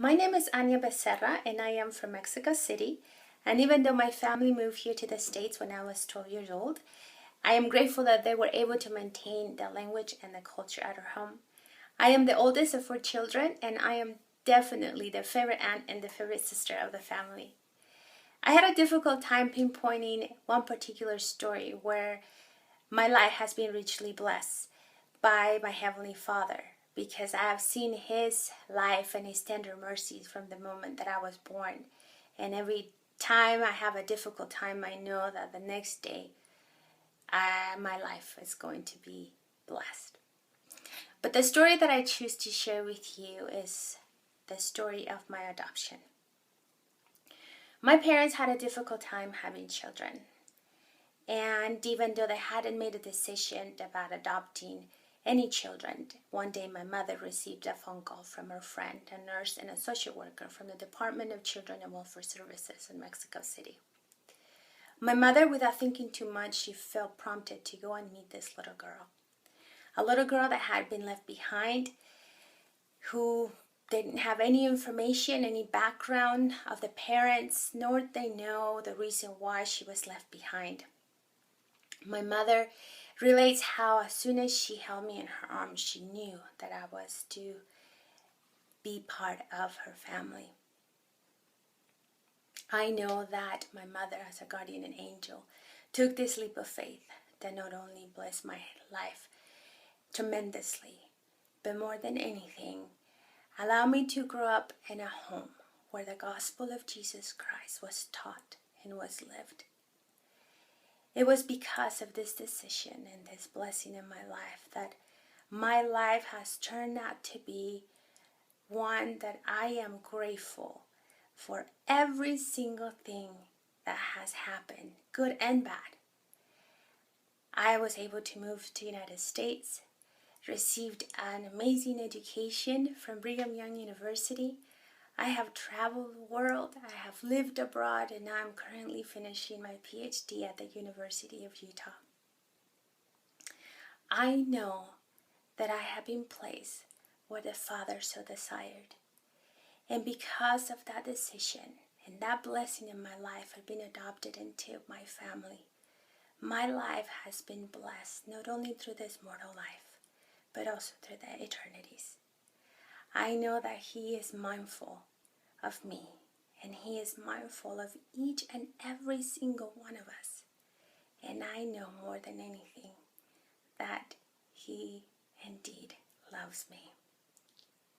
My name is Annya Becerra and I am from Mexico City. And even though my family moved here to the States when I was 12 years old, I am grateful that they were able to maintain the language and the culture at our home. I am the oldest of 4 children and I am definitely the favorite aunt and the favorite sister of the family. I had a difficult time pinpointing one particular story where my life has been richly blessed by my Heavenly Father, because I have seen His life and His tender mercies from the moment that I was born. And every time I have a difficult time, I know that the next day my life is going to be blessed. But the story that I choose to share with you is the story of my adoption. My parents had a difficult time having children. And even though they hadn't made a decision about adopting any children, one day my mother received a phone call from her friend, a nurse and a social worker from the Department of Children and Welfare Services in Mexico City. My mother, without thinking too much, she felt prompted to go and meet this little girl. A little girl that had been left behind, who didn't have any information, any background of the parents, nor did they know the reason why she was left behind. My mother relates how as soon as she held me in her arms, she knew that I was to be part of her family. I know that my mother, as a guardian and angel, took this leap of faith that not only blessed my life tremendously, but more than anything, allowed me to grow up in a home where the gospel of Jesus Christ was taught and was lived. It was because of this decision and this blessing in my life that my life has turned out to be one that I am grateful for every single thing that has happened, good and bad. I was able to move to the United States, received an amazing education from Brigham Young University. I have traveled the world, I have lived abroad, and now I'm currently finishing my PhD at the University of Utah. I know that I have been placed where the Father so desired. And because of that decision and that blessing in my life, I've been adopted into my family. My life has been blessed not only through this mortal life, but also through the eternities. I know that He is mindful of me, and He is mindful of each and every single one of us. And I know more than anything that He indeed loves me.